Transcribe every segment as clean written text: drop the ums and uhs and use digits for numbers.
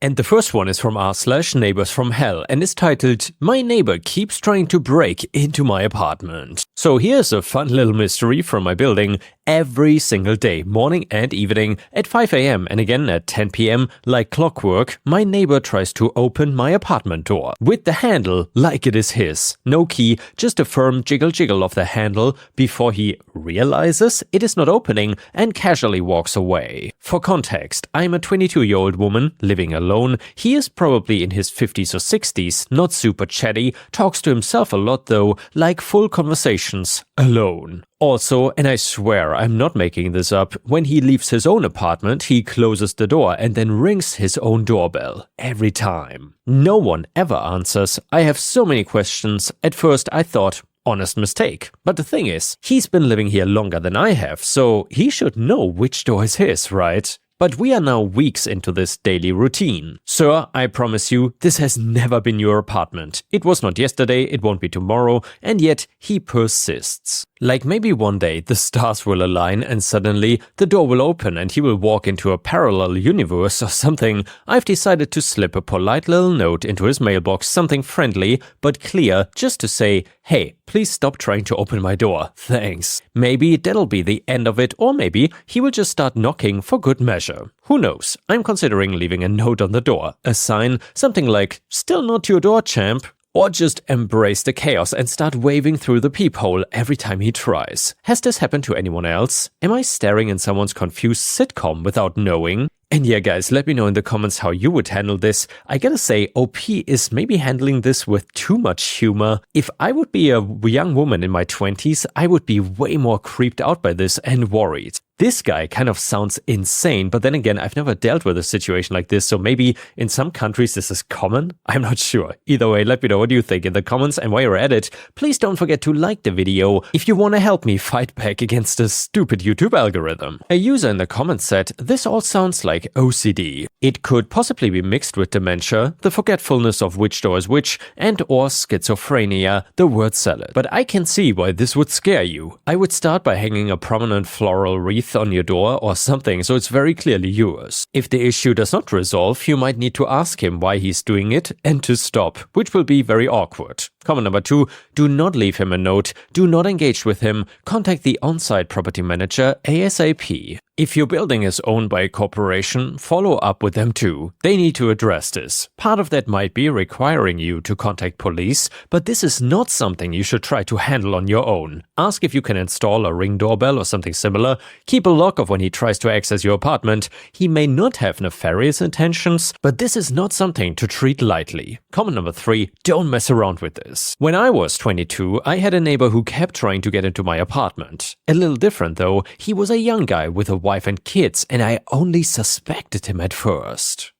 And the first one is from r/neighbors from hell and is titled, "My neighbor keeps trying to break into my apartment." So here's a fun little mystery from my building. Every single day, morning and evening, at 5 a.m. and again at 10 p.m, like clockwork, my neighbor tries to open my apartment door with the handle like it is his. No key, just a firm jiggle of the handle before he realizes it is not opening and casually walks away. For context, I'm a 22-year-old woman living alone. He is probably in his 50s or 60s, not super chatty, talks to himself a lot though, like full conversations, alone. Also, and I swear I'm not making this up, when he leaves his own apartment, he closes the door and then rings his own doorbell. Every time. No one ever answers. I have so many questions. At first I thought, honest mistake. But the thing is, he's been living here longer than I have, so he should know which door is his, right? But we are now weeks into this daily routine. Sir, I promise you, this has never been your apartment. It was not yesterday, it won't be tomorrow, and yet he persists. Like maybe one day the stars will align and suddenly the door will open and he will walk into a parallel universe or something. I've decided to slip a polite little note into his mailbox, something friendly but clear, just to say, hey, please stop trying to open my door, thanks. Maybe that'll be the end of it, or maybe he will just start knocking for good measure. Who knows? I'm considering leaving a note on the door, a sign, something like, still not your door, champ. Or just embrace the chaos and start waving through the peephole every time he tries. Has this happened to anyone else? Am I staring in someone's confused sitcom without knowing? And yeah guys, let me know in the comments how you would handle this. I gotta say, OP is maybe handling this with too much humor. If I would be a young woman in my 20s, I would be way more creeped out by this and worried. This guy kind of sounds insane, but then again, I've never dealt with a situation like this, so maybe in some countries this is common? I'm not sure. Either way, let me know what you think in the comments, and while you're at it, please don't forget to like the video if you want to help me fight back against this stupid YouTube algorithm. A user in the comments said, this all sounds like OCD. It could possibly be mixed with dementia, the forgetfulness of which door is which, and or schizophrenia, the word salad. But I can see why this would scare you. I would start by hanging a prominent floral wreath on your door or something so it's very clearly yours. If the issue does not resolve, you might need to ask him why he's doing it and to stop, which will be very awkward. Comment number 2, do not leave him a note, do not engage with him, contact the on-site property manager ASAP. If your building is owned by a corporation, follow up with them too. They need to address this. Part of that might be requiring you to contact police, but this is not something you should try to handle on your own. Ask if you can install a Ring doorbell or something similar. Keep a log of when he tries to access your apartment. He may not have nefarious intentions, but this is not something to treat lightly. Comment number 3, don't mess around with this. When I was 22, I had a neighbor who kept trying to get into my apartment. A little different though, he was a young guy with a wife and kids, and I only suspected him at first.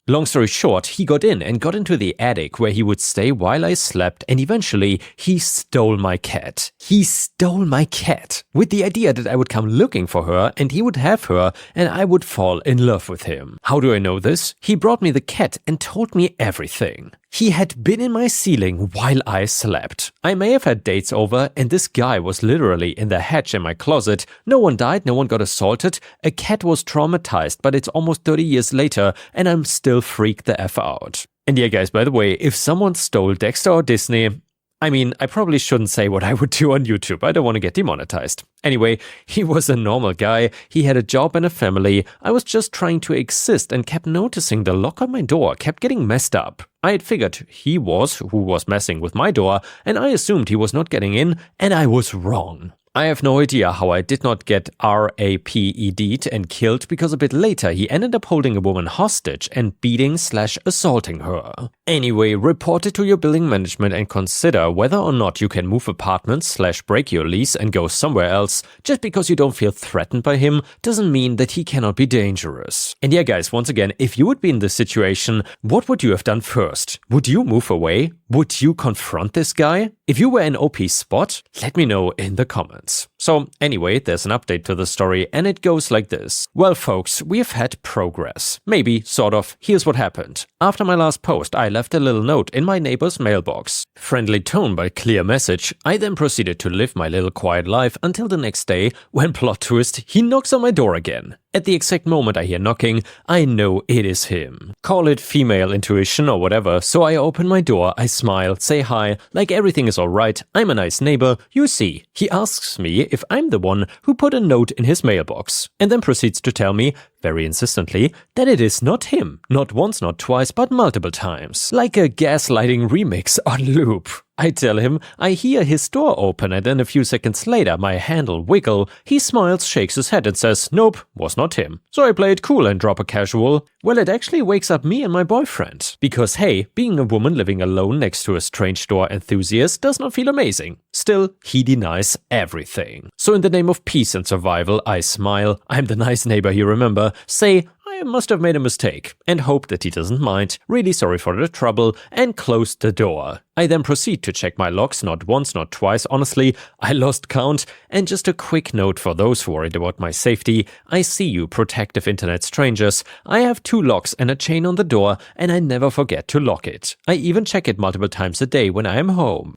Long story short, he got in and got into the attic where he would stay while I slept, and eventually he stole my cat. He stole my cat with the idea that I would come looking for her and he would have her and I would fall in love with him. How do I know this? He brought me the cat and told me everything. He had been in my ceiling while I slept. I may have had dates over and this guy was literally in the hatch in my closet. No one died, no one got assaulted. A cat was traumatized, but it's almost 30 years later and I'm still freaked the F out. And yeah guys, by the way, if someone stole Dexter or Disney, I mean, I probably shouldn't say what I would do on YouTube. I don't want to get demonetized. Anyway, he was a normal guy. He had a job and a family. I was just trying to exist and kept noticing the lock on my door kept getting messed up. I had figured he was who was messing with my door, and I assumed he was not getting in, and I was wrong. I have no idea how I did not get RAPED'd and killed, because a bit later he ended up holding a woman hostage and beating/assaulting her. Anyway, report it to your building management and consider whether or not you can move apartments/break your lease and go somewhere else. Just because you don't feel threatened by him doesn't mean that he cannot be dangerous. And yeah guys, once again, if you would be in this situation, what would you have done first? Would you move away? Would you confront this guy? If you were in OP's spot, let me know in the comments. So anyway, there's an update to the story and it goes like this. Well folks, we've had progress. Maybe, sort of. Here's what happened. After my last post, I left a little note in my neighbor's mailbox. Friendly tone but clear message. I then proceeded to live my little quiet life until the next day when, plot twist, he knocks on my door again. At the exact moment I hear knocking, I know it is him. Call it female intuition or whatever, so I open my door, I smile, say hi, like everything is alright, I'm a nice neighbor, you see. He asks me if I'm the one who put a note in his mailbox, and then proceeds to tell me, very insistently, that it is not him. Not once, not twice, but multiple times. Like a gaslighting remix on loop. I tell him I hear his door open and then a few seconds later my handle wiggle. He smiles, shakes his head and says, nope, was not him. So I play it cool and drop a casual, well, it actually wakes up me and my boyfriend. Because hey, being a woman living alone next to a strange door enthusiast does not feel amazing. Still, he denies everything. So in the name of peace and survival, I smile, I'm the nice neighbor you remember, say, I must have made a mistake, and hope that he doesn't mind, really sorry for the trouble, and close the door. I then proceed to check my locks, not once, not twice, honestly, I lost count. And just a quick note for those worried about my safety, I see you protective internet strangers, I have 2 locks and a chain on the door, and I never forget to lock it. I even check it multiple times a day when I am home.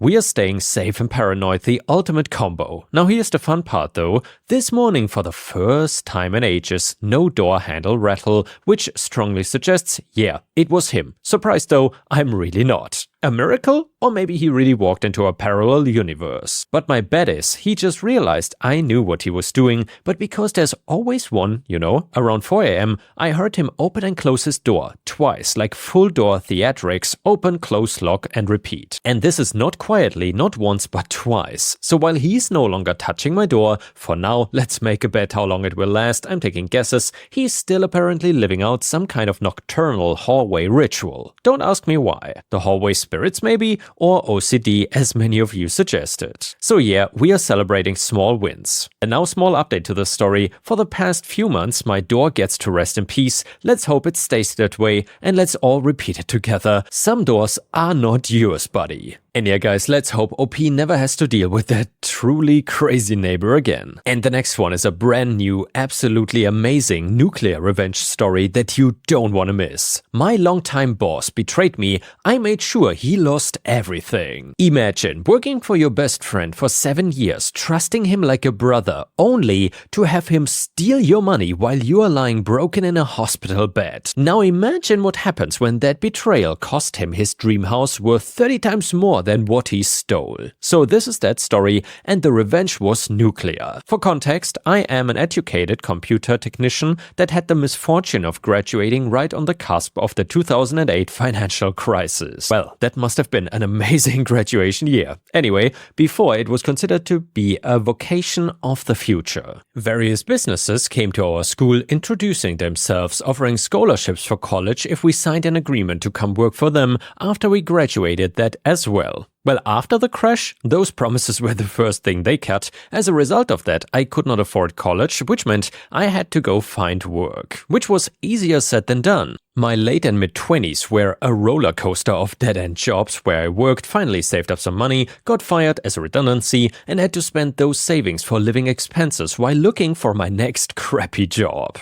We are staying safe and paranoid, the ultimate combo. Now here's the fun part though. This morning for the first time in ages, no door handle rattle, which strongly suggests, yeah, it was him. Surprised though, I'm really not. A miracle? Or maybe he really walked into a parallel universe. But my bet is, he just realized I knew what he was doing, but because there's always one, you know, around 4 AM, I heard him open and close his door, twice, like full door theatrics, open, close, lock, and repeat. And this is not quietly, not once, but twice. So while he's no longer touching my door, for now, let's make a bet how long it will last, I'm taking guesses, he's still apparently living out some kind of nocturnal hallway ritual. Don't ask me why. The hallway spirits maybe, or OCD as many of you suggested. So yeah, we are celebrating small wins. And now small update to the story. For the past few months my door gets to rest in peace, let's hope it stays that way, and let's all repeat it together. Some doors are not yours, buddy. And yeah guys, let's hope OP never has to deal with that truly crazy neighbor again. And the next one is a brand new, absolutely amazing nuclear revenge story that you don't want to miss. My longtime boss betrayed me, I made sure he lost everything. Imagine working for your best friend for 7 years, trusting him like a brother, only to have him steal your money while you are lying broken in a hospital bed. Now imagine what happens when that betrayal cost him his dream house worth 30 times more than what he stole. So this is that story, and the revenge was nuclear. For context, I am an educated computer technician that had the misfortune of graduating right on the cusp of the 2008 financial crisis. Well, that must have been an amazing graduation year. Anyway, before it was considered to be a vocation of the future. Various businesses came to our school introducing themselves, offering scholarships for college if we signed an agreement to come work for them after we graduated that as well. Well, after the crash, those promises were the first thing they cut. As a result of that, I could not afford college, which meant I had to go find work, which was easier said than done. My late and mid-20s were a roller coaster of dead-end jobs where I worked, finally saved up some money, got fired as a redundancy, and had to spend those savings for living expenses while looking for my next crappy job.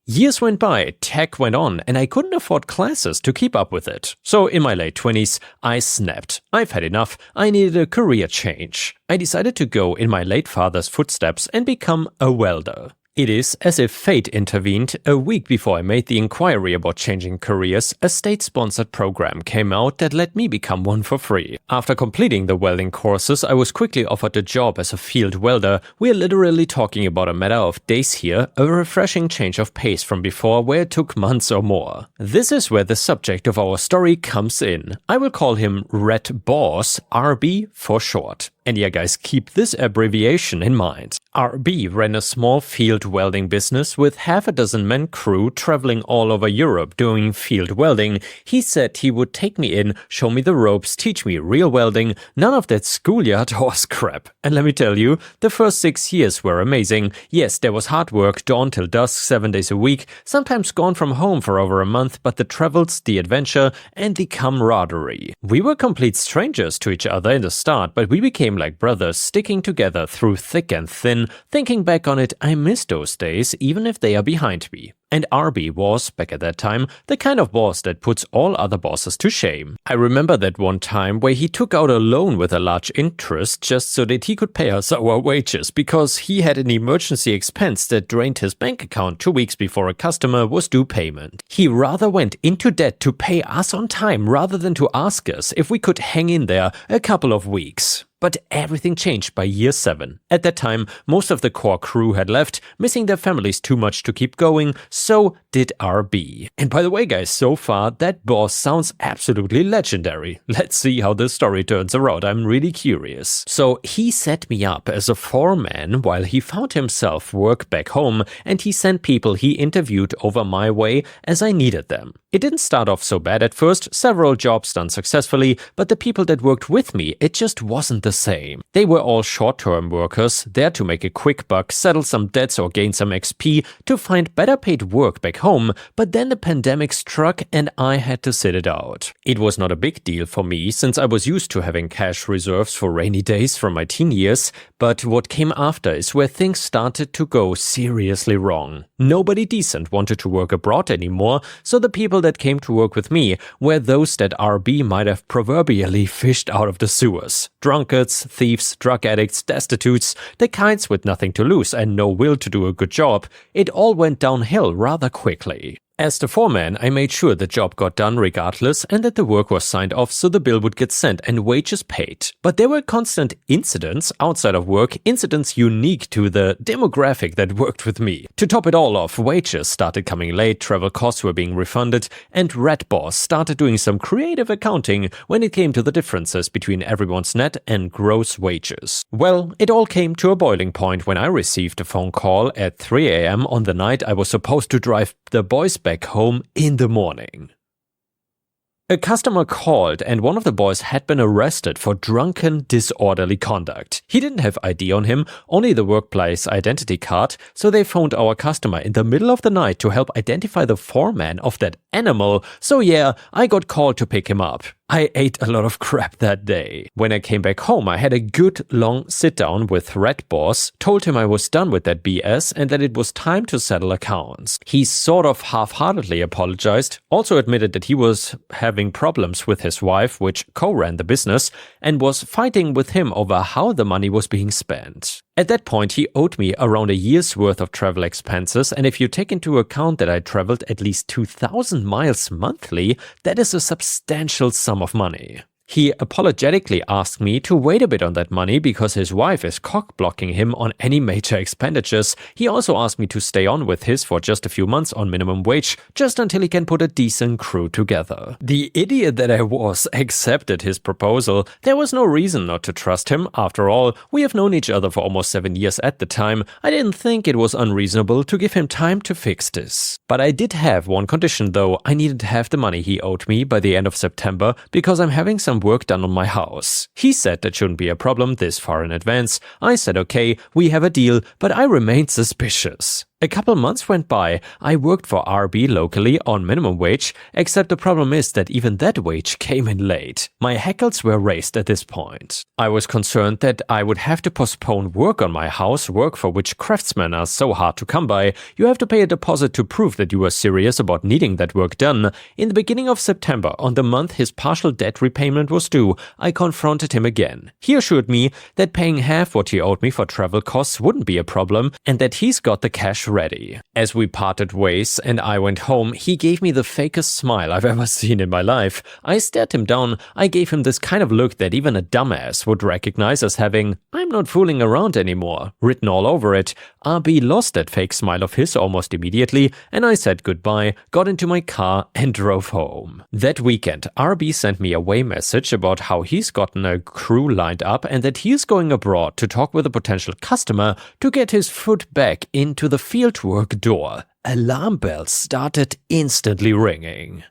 Years went by, tech went on, and I couldn't afford classes to keep up with it. So in my late 20s, I snapped. I've had enough. I needed a career change. I decided to go in my late father's footsteps and become a welder. It is as if fate intervened. A week before I made the inquiry about changing careers, a state-sponsored program came out that let me become one for free. After completing the welding courses, I was quickly offered a job as a field welder. We're literally talking about a matter of days here, a refreshing change of pace from before where it took months or more. This is where the subject of our story comes in. I will call him Red Boss, RB for short. And yeah guys, keep this abbreviation in mind. RB ran a small field welding business with half a dozen men crew traveling all over Europe doing field welding. He said he would take me in, show me the ropes, teach me real welding, none of that schoolyard horse crap. And let me tell you, the first 6 years were amazing. Yes, there was hard work, dawn till dusk, 7 days a week, sometimes gone from home for over a month, but the travels, the adventure, and the camaraderie. We were complete strangers to each other in the start, but we became like brothers, sticking together through thick and thin. Thinking back on it, I miss those days, even if they are behind me. and RB was, back at that time, the kind of boss that puts all other bosses to shame. I remember that one time where he took out a loan with a large interest just so that he could pay us our wages because he had an emergency expense that drained his bank account 2 weeks before a customer was due payment. He rather went into debt to pay us on time rather than to ask us if we could hang in there a couple of weeks. But everything changed by year 7. At that time, most of the core crew had left, missing their families too much to keep going, so did RB. And by the way guys, so far that boss sounds absolutely legendary. Let's see how this story turns around, I'm really curious. So he set me up as a foreman while he found himself work back home, and he sent people he interviewed over my way as I needed them. It didn't start off so bad at first, several jobs done successfully, but the people that worked with me, it just wasn't the same. They were all short-term workers, there to make a quick buck, settle some debts or gain some XP to find better paid work back home, but then the pandemic struck and I had to sit it out. It was not a big deal for me since I was used to having cash reserves for rainy days from my teen years, but what came after is where things started to go seriously wrong. Nobody decent wanted to work abroad anymore, so the people that came to work with me were those that RB might have proverbially fished out of the sewers. Drunkards, thieves, drug addicts, destitutes, the kinds with nothing to lose and no will to do a good job. It all went downhill rather quickly. As the foreman, I made sure the job got done regardless and that the work was signed off so the bill would get sent and wages paid. But there were constant incidents outside of work, incidents unique to the demographic that worked with me. To top it all off, wages started coming late, travel costs were being refunded, and Red Boss started doing some creative accounting when it came to the differences between everyone's net and gross wages. Well, it all came to a boiling point when I received a phone call at 3 a.m. on the night I was supposed to drive the boys back home in the morning. A customer called and one of the boys had been arrested for drunken, disorderly conduct. He didn't have ID on him, only the workplace identity card, so they phoned our customer in the middle of the night to help identify the foreman of that animal, so yeah, I got called to pick him up. I ate a lot of crap that day. When I came back home, I had a good long sit down with Red Boss, told him I was done with that BS and that it was time to settle accounts. He sort of half-heartedly apologized, also admitted that he was having problems with his wife, which co-ran the business, and was fighting with him over how the money was being spent. At that point, he owed me around a year's worth of travel expenses, and if you take into account that I traveled at least 2,000 miles monthly, that is a substantial sum of money. He apologetically asked me to wait a bit on that money because his wife is cock-blocking him on any major expenditures. He also asked me to stay on with his for just a few months on minimum wage, just until he can put a decent crew together. The idiot that I was accepted his proposal. There was no reason not to trust him. After all, we have known each other for almost 7 years at the time. I didn't think it was unreasonable to give him time to fix this. But I did have one condition though. I needed half the money he owed me by the end of September because I'm having some work done on my house. He said that shouldn't be a problem this far in advance. I said okay, we have a deal, but I remained suspicious. A couple months went by. I worked for RB locally on minimum wage, except the problem is that even that wage came in late. My hackles were raised at this point. I was concerned that I would have to postpone work on my house, work for which craftsmen are so hard to come by. You have to pay a deposit to prove that you are serious about needing that work done. In the beginning of September, on the month his partial debt repayment was due, I confronted him again. He assured me that paying half what he owed me for travel costs wouldn't be a problem and that he's got the cash ready. As we parted ways and I went home, he gave me the fakest smile I've ever seen in my life. I stared him down. I gave him this kind of look that even a dumbass would recognize as having "I'm not fooling around anymore" written all over it. RB lost that fake smile of his almost immediately and I said goodbye, got into my car and drove home. That weekend, RB sent me a way message about how he's gotten a crew lined up and that he's going abroad to talk with a potential customer to get his foot back into the fieldwork door. Alarm bells started instantly ringing.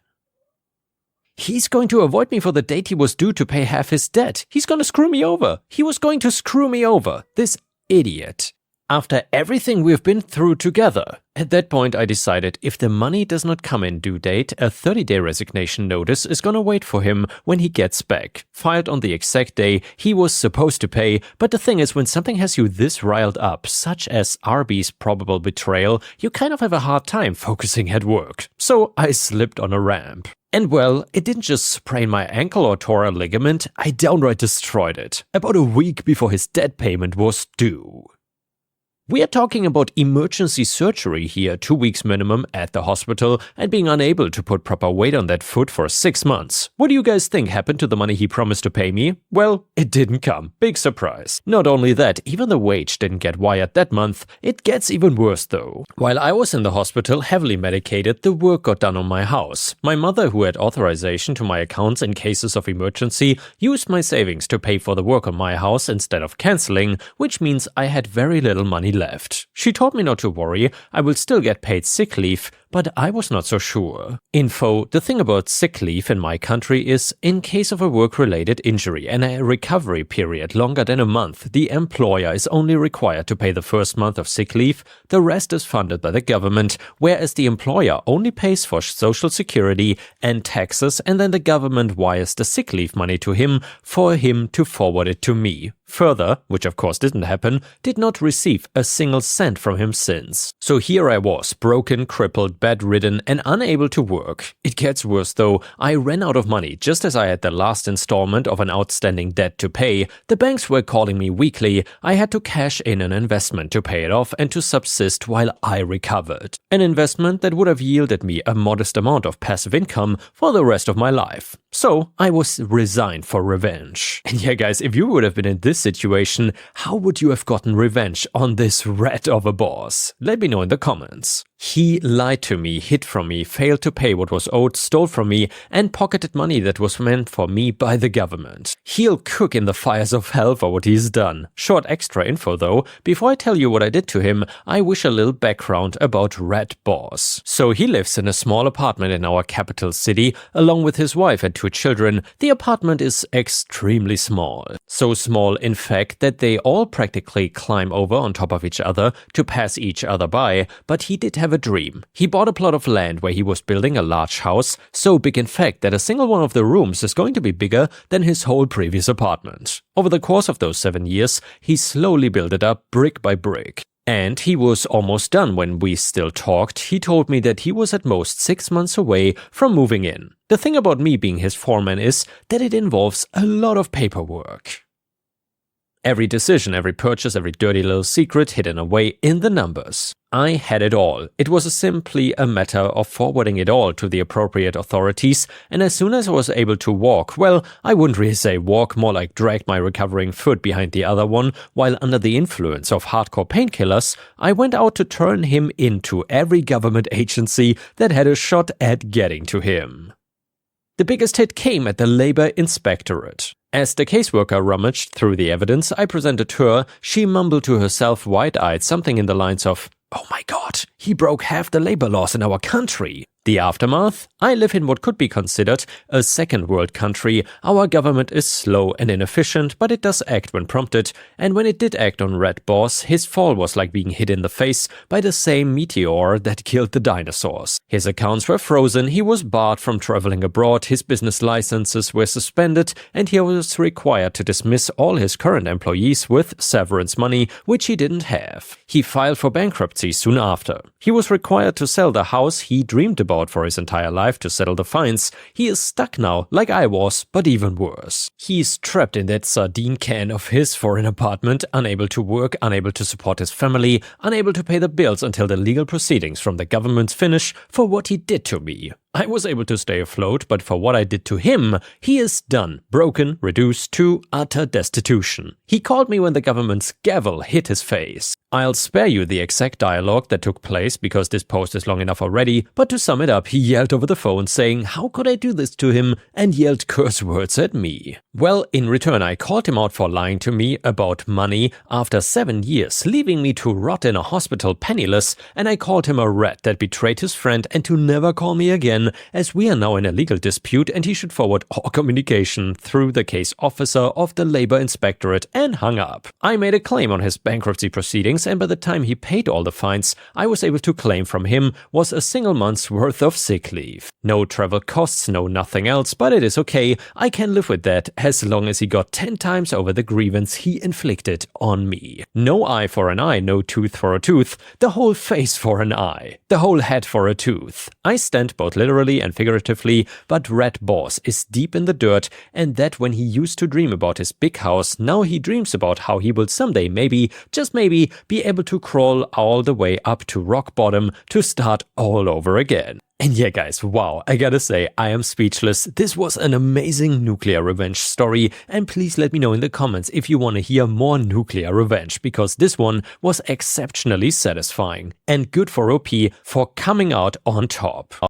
He's going to avoid me for the date he was due to pay half his debt. He's going to screw me over. He was going to screw me over. This idiot. after everything we've been through together. At that point, I decided if the money does not come in due date, a 30-day resignation notice is gonna wait for him when he gets back, filed on the exact day he was supposed to pay. But the thing is, when something has you this riled up, such as Arby's probable betrayal, you kind of have a hard time focusing at work. So I slipped on a ramp. And well, it didn't just sprain my ankle or tore a ligament, I downright destroyed it, about a week before his debt payment was due. We are talking about emergency surgery here, 2 weeks minimum at the hospital, and being unable to put proper weight on that foot for 6 months. What do you guys think happened to the money he promised to pay me? Well, it didn't come. Big surprise. Not only that, even the wage didn't get wired that month. It gets even worse though. While I was in the hospital heavily medicated, the work got done on my house. My mother, who had authorization to my accounts in cases of emergency, used my savings to pay for the work on my house instead of canceling, which means I had very little money left. She told me not to worry, I will still get paid sick leave, but I was not so sure. Info: the thing about sick leave in my country is, in case of a work-related injury and a recovery period longer than a month, the employer is only required to pay the first month of sick leave, the rest is funded by the government, whereas the employer only pays for social security and taxes, and then the government wires the sick leave money to him for him to forward it to me. Further, which of course didn't happen, did not receive a single cent from him since. So here I was, broken, crippled, bedridden, and unable to work. It gets worse though. I ran out of money just as I had the last installment of an outstanding debt to pay. The banks were calling me weekly. I had to cash in an investment to pay it off and to subsist while I recovered. An investment that would have yielded me a modest amount of passive income for the rest of my life. So I was resigned for revenge. And yeah guys, if you would have been in this situation, how would you have gotten revenge on this rat of a boss? Let me know in the comments. He lied to me, hid from me, failed to pay what was owed, stole from me, and pocketed money that was meant for me by the government. He'll cook in the fires of hell for what he's done. Short extra info though, before I tell you what I did to him, I wish a little background about Rat Boss. So he lives in a small apartment in our capital city, along with his wife and 2 children. The apartment is extremely small. So small, in fact, that they all practically climb over on top of each other to pass each other by, but he did have a dream. He bought a plot of land where he was building a large house, so big in fact that a single one of the rooms is going to be bigger than his whole previous apartment. Over the course of those 7 years, he slowly built it up brick by brick. And he was almost done when we still talked. He told me that he was at most 6 months away from moving in. The thing about me being his foreman is that it involves a lot of paperwork. Every decision, every purchase, every dirty little secret hidden away in the numbers. I had it all. It was simply a matter of forwarding it all to the appropriate authorities, and as soon as I was able to walk, well, I wouldn't really say walk, more like dragged my recovering foot behind the other one, while under the influence of hardcore painkillers, I went out to turn him into every government agency that had a shot at getting to him. The biggest hit came at the Labor Inspectorate. As the caseworker rummaged through the evidence I presented her, she mumbled to herself wide-eyed something in the lines of, "Oh my god, he broke half the labor laws in our country." The aftermath? I live in what could be considered a second world country. Our government is slow and inefficient, but it does act when prompted, and when it did act on Rat Boss, his fall was like being hit in the face by the same meteor that killed the dinosaurs. His accounts were frozen, he was barred from traveling abroad, his business licenses were suspended, and he was required to dismiss all his current employees with severance money, which he didn't have. He filed for bankruptcy soon after. He was required to sell the house he dreamed about for his entire life to settle the fines. He is stuck now, like I was, but even worse. He's trapped in that sardine can of his for an apartment, unable to work, unable to support his family, unable to pay the bills until the legal proceedings from the government finish for what he did to me. I was able to stay afloat, but for what I did to him, he is done, broken, reduced to utter destitution. He called me when the government's gavel hit his face. I'll spare you the exact dialogue that took place because this post is long enough already, but to sum it up, he yelled over the phone saying, "How could I do this to him?" and yelled curse words at me. Well, in return, I called him out for lying to me about money after 7 years, leaving me to rot in a hospital penniless, and I called him a rat that betrayed his friend and to never call me again, as we are now in a legal dispute and he should forward all communication through the case officer of the Labor Inspectorate, and hung up. I made a claim on his bankruptcy proceedings bonus, and by the time he paid all the fines, I was able to claim from him was a single month's worth of sick leave. No travel costs, no nothing else, but it is okay. I can live with that as long as he got 10 times over the grievance he inflicted on me. No eye for an eye, no tooth for a tooth, the whole face for an eye, the whole head for a tooth. I stand both literally and figuratively, but Red Boss is deep in the dirt, and that when he used to dream about his big house, now he dreams about how he will someday maybe, just maybe, be able to crawl all the way up to rock bottom to start all over again. And yeah guys, wow, I gotta say, I am speechless. This was an amazing nuclear revenge story, and please let me know in the comments if you want to hear more nuclear revenge, because this one was exceptionally satisfying. And good for OP for coming out on top.